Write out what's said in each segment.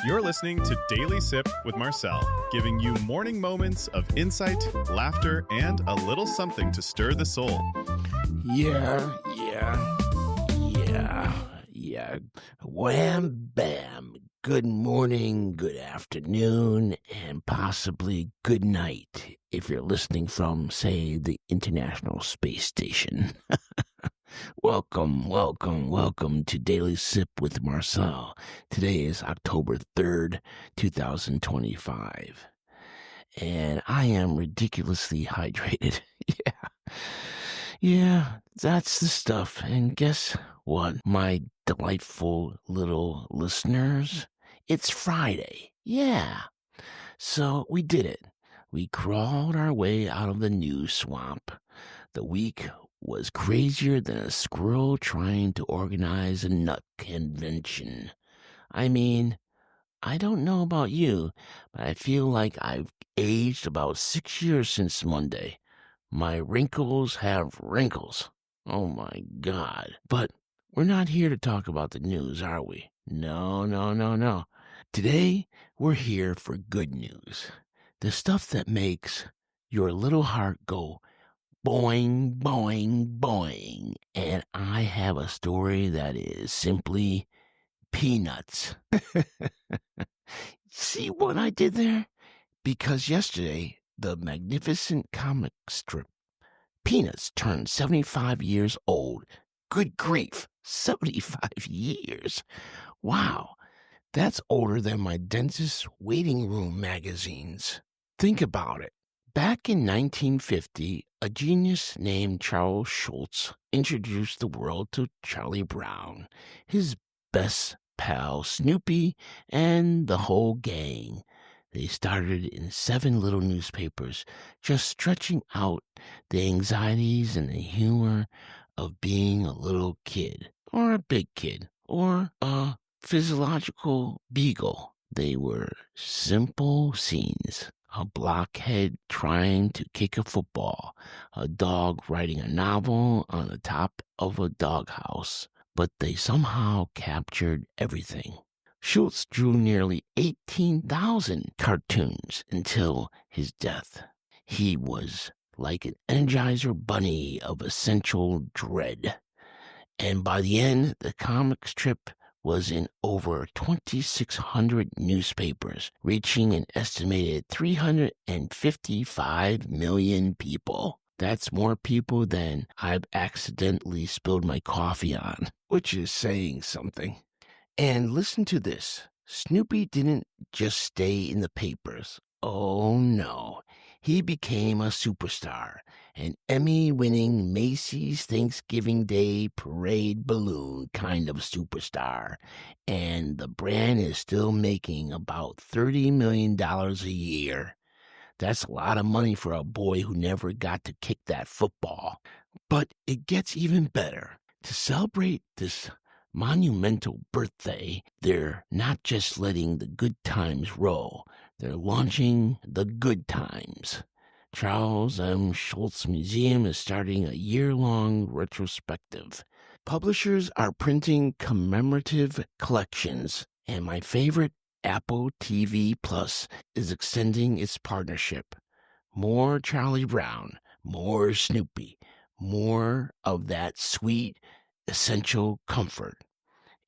You're listening to Daily Sip with Marcel, giving you morning moments of insight, laughter, and a little something to stir the soul. Yeah. Wham, bam. Good morning, good afternoon, and possibly good night if you're listening from, say, the International Space Station. Welcome to Daily Sip with Marcel. Today is October 3rd, 2025. And I am ridiculously hydrated. Yeah, that's the stuff. And guess what, my delightful little listeners? It's Friday. Yeah. So we did it. We crawled our way out of the news swamp. The week was crazier than a squirrel trying to organize a nut convention. I mean, I don't know about you, but I feel like I've aged about 6 years since Monday. My wrinkles have wrinkles. Oh my God. But we're not here to talk about the news, are we? No. Today, we're here for good news. The stuff that makes your little heart go boing, boing, boing. And I have a story that is simply peanuts. See what I did there? Because yesterday, the magnificent comic strip Peanuts turned 75 years old. Good grief, 75 years. Wow, that's older than my dentist's waiting room magazines. Think about it. Back in 1950, a genius named Charles Schulz introduced the world to Charlie Brown, his best pal Snoopy, and the whole gang. They started in 7 little newspapers, just stretching out the anxieties and the humor of being a little kid, or a big kid, or a physiological beagle. They were simple scenes. A blockhead trying to kick a football, a dog writing a novel on the top of a doghouse, but they somehow captured everything. Schulz drew nearly 18,000 cartoons until his death. He was like an Energizer bunny of essential dread. And by the end, the comic strip was in over 2,600 newspapers, reaching an estimated 355 million people. That's more people than I've accidentally spilled my coffee on, which is saying something. And listen to this. Snoopy didn't just stay in the papers. Oh no. He became a superstar, an Emmy-winning Macy's Thanksgiving Day parade balloon kind of superstar. And the brand is still making about $30 million a year. That's a lot of money for a boy who never got to kick that football. But it gets even better. To celebrate this monumental birthday, they're not just letting the good times roll. They're launching the good times. Charles M. Schulz Museum is starting a year-long retrospective. Publishers are printing commemorative collections, and my favorite, Apple TV Plus, is extending its partnership. More Charlie Brown, more Snoopy, more of that sweet, essential comfort.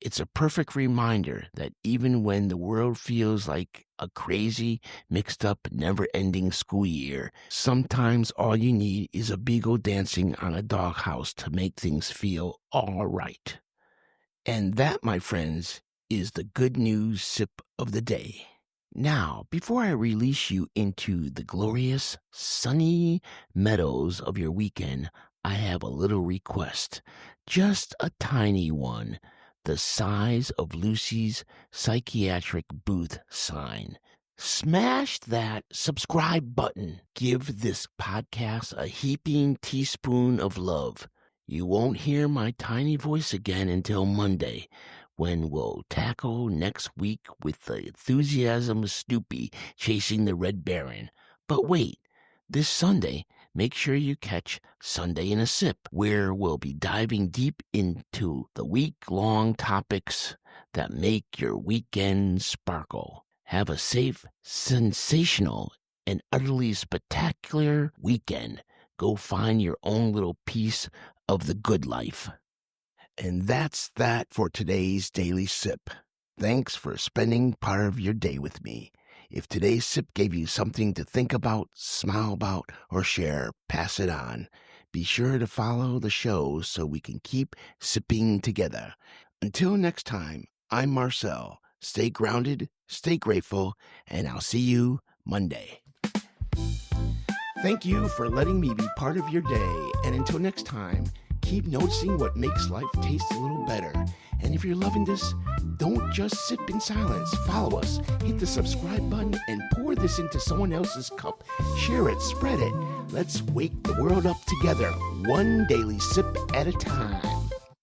It's a perfect reminder that even when the world feels like a crazy, mixed-up, never-ending school year, sometimes all you need is a beagle dancing on a doghouse to make things feel all right. And that, my friends, is the good news sip of the day. Now, before I release you into the glorious, sunny meadows of your weekend, I have a little request. Just a tiny one. The size of Lucy's psychiatric booth sign. Smash that subscribe button. Give this podcast a heaping teaspoon of love. You won't hear my tiny voice again until Monday, when we'll tackle next week with the enthusiasm of Snoopy chasing the Red Baron. But wait, this Sunday, make sure you catch Sunday in a Sip, where we'll be diving deep into the week-long topics that make your weekend sparkle. Have a safe, sensational, and utterly spectacular weekend. Go find your own little piece of the good life. And that's that for today's Daily Sip. Thanks for spending part of your day with me. If today's sip gave you something to think about, smile about, or share, pass it on. Be sure to follow the show so we can keep sipping together. Until next time, I'm Marcel. Stay grounded, stay grateful, and I'll see you Monday. Thank you for letting me be part of your day. And until next time, keep noticing what makes life taste a little better. And if you're loving this, don't just sip in silence. Follow us, hit the subscribe button, and pour this into someone else's cup. Share it, spread it. Let's wake the world up together, one daily sip at a time.